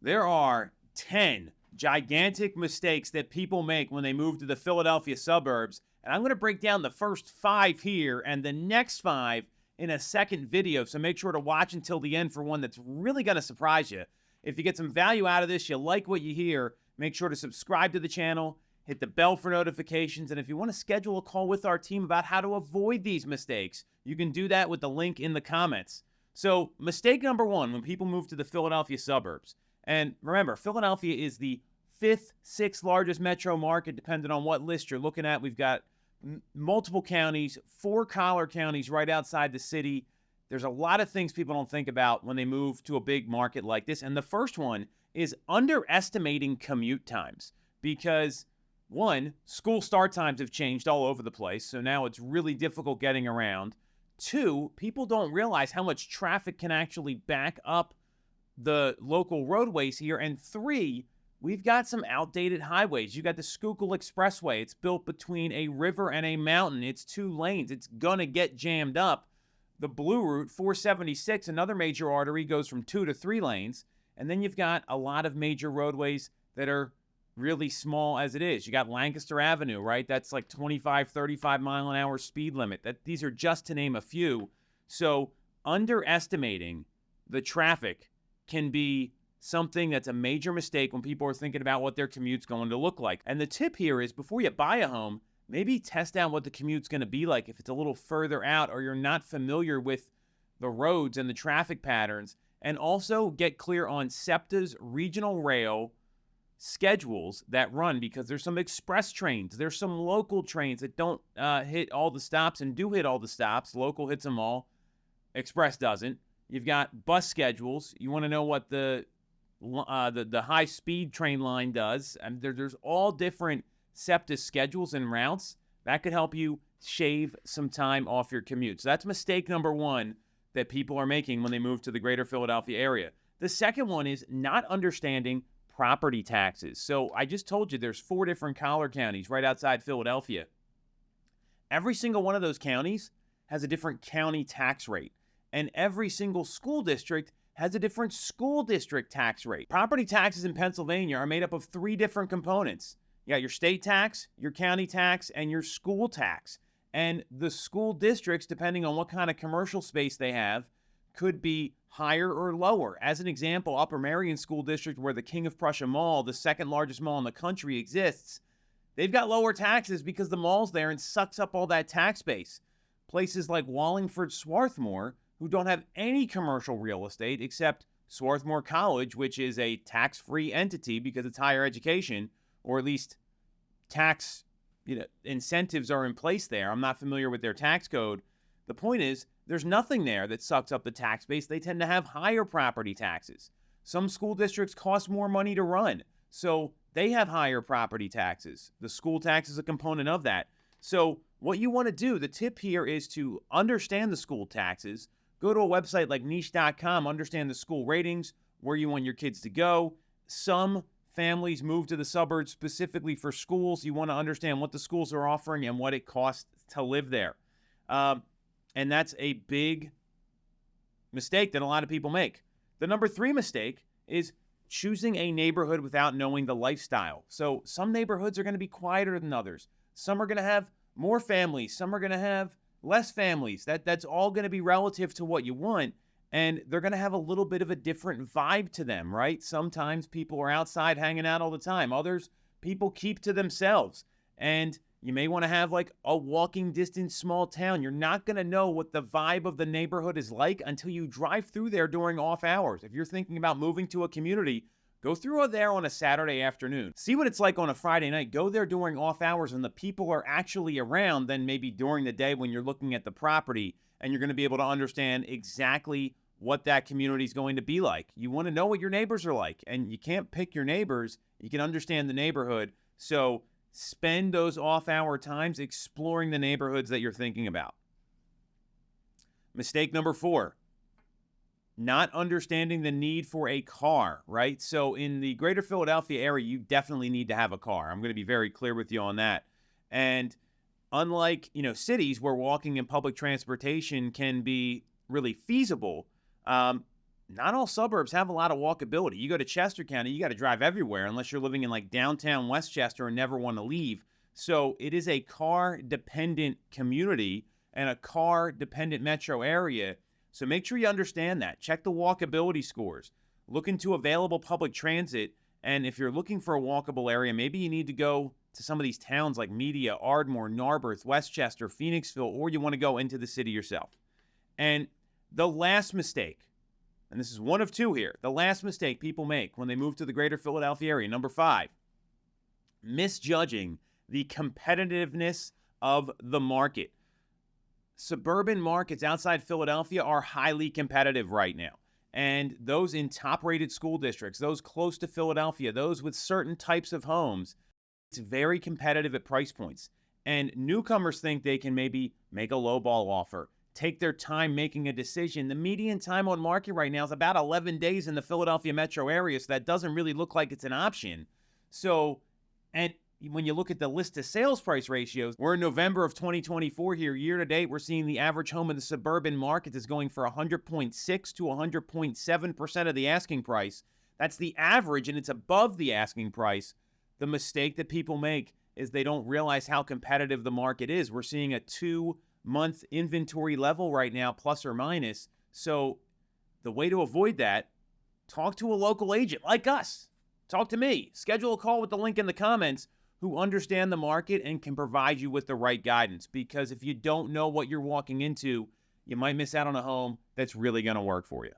There are 10 gigantic mistakes that people make when they move to the Philadelphia suburbs, and I'm going to break down the first 5 here and the next 5 in a second video, so make sure to watch until the end for one that's really going to surprise you. If you get some value out of this, you like what you hear, make sure to subscribe to the channel, hit the bell for notifications, and if you want to schedule a call with our team about how to avoid these mistakes, you can do that with the link in the comments. So, mistake number 1 when people move to the Philadelphia suburbs. And remember, Philadelphia is the 5th, 6th largest metro market, depending on what list you're looking at. We've got multiple counties, 4 collar counties right outside the city. There's a lot of things people don't think about when they move to a big market like this. And the first one is underestimating commute times. Because, one, school start times have changed all over the place, so now it's really difficult getting around. 2, people don't realize how much traffic can actually back up the local roadways here. And 3, we've got some outdated highways. You got the Schuylkill Expressway. It's built between a river and a mountain. It's 2 lanes. It's going to get jammed up. The Blue Route, 476, another major artery, goes from 2 to 3 lanes. And then you've got a lot of major roadways that are really small as it is. You got Lancaster Avenue, right? That's like 25, 35 mile an hour speed limit. These are just to name a few. So underestimating the traffic can be something that's a major mistake when people are thinking about what their commute's going to look like. And the tip here is, before you buy a home, maybe test out what the commute's going to be like if it's a little further out or you're not familiar with the roads and the traffic patterns. And also get clear on SEPTA's regional rail schedules that run, because there's some express trains. There's some local trains that don't hit all the stops and do hit all the stops. Local hits them all. Express doesn't. You've got bus schedules. You want to know what the high-speed train line does. And there's all different SEPTA schedules and routes. That could help you shave some time off your commute. So that's mistake number 1 that people are making when they move to the greater Philadelphia area. The second one is not understanding property taxes. So I just told you there's 4 different collar counties right outside Philadelphia. Every single one of those counties has a different county tax rate. And every single school district has a different school district tax rate. Property taxes in Pennsylvania are made up of 3 different components. You got your state tax, your county tax, and your school tax. And the school districts, depending on what kind of commercial space they have, could be higher or lower. As an example, Upper Merion School District, where the King of Prussia Mall, the 2nd largest mall in the country, exists, they've got lower taxes because the mall's there and sucks up all that tax base. Places like Wallingford, Swarthmore, who don't have any commercial real estate except Swarthmore College, which is a tax-free entity because it's higher education, or at least tax incentives are in place there. I'm not familiar with their tax code. The point is, there's nothing there that sucks up the tax base. They tend to have higher property taxes. Some school districts cost more money to run, so they have higher property taxes. The school tax is a component of that. So what you want to do, the tip here is to understand the school taxes. Go to a website like niche.com, understand the school ratings, where you want your kids to go. Some families move to the suburbs specifically for schools. You want to understand what the schools are offering and what it costs to live there. And that's a big mistake that a lot of people make. The number 3 mistake is choosing a neighborhood without knowing the lifestyle. So some neighborhoods are going to be quieter than others. Some are going to have more families. Some are going to have less families. That's all going to be relative to what you want. And they're going to have a little bit of a different vibe to them, right? Sometimes people are outside hanging out all the time. Others, people keep to themselves. And you may want to have like a walking distance small town. You're not going to know what the vibe of the neighborhood is like until you drive through there during off hours. If you're thinking about moving to a community, go through there on a Saturday afternoon. See what it's like on a Friday night. Go there during off hours and the people are actually around than maybe during the day when you're looking at the property, and you're going to be able to understand exactly what that community is going to be like. You want to know what your neighbors are like, and you can't pick your neighbors. You can understand the neighborhood. So spend those off-hour times exploring the neighborhoods that you're thinking about. Mistake number 4, not understanding the need for a car, right? So in the greater Philadelphia area, you definitely need to have a car. I'm going to be very clear with you on that. And unlike, cities where walking and public transportation can be really feasible, not all suburbs have a lot of walkability. You go to Chester County, you got to drive everywhere unless you're living in like downtown Westchester and never want to leave. So it is a car dependent community and a car dependent metro area. So make sure you understand that. Check the walkability scores. Look into available public transit. And if you're looking for a walkable area, maybe you need to go to some of these towns like Media, Ardmore, Narberth, Westchester, Phoenixville, or you want to go into the city yourself. And the last mistake, and this is one of two here, the last mistake people make when they move to the greater Philadelphia area, number 5, misjudging the competitiveness of the market. Suburban markets outside Philadelphia are highly competitive right now. And those in top-rated school districts, those close to Philadelphia, those with certain types of homes, it's very competitive at price points. And newcomers think they can maybe make a lowball offer, take their time making a decision. The median time on market right now is about 11 days in the Philadelphia metro area, so that doesn't really look like it's an option. So, and when you look at the list to sales price ratios, we're in November of 2024 here. Year to date, we're seeing the average home in the suburban market is going for 100.6 to 100.7% of the asking price. That's the average, and it's above the asking price. The mistake that people make is they don't realize how competitive the market is. We're seeing a 2-month inventory level right now, plus or minus. So the way to avoid that, talk to a local agent like us. Talk to me. Schedule a call with the link in the comments who understand the market and can provide you with the right guidance. Because if you don't know what you're walking into, you might miss out on a home that's really going to work for you.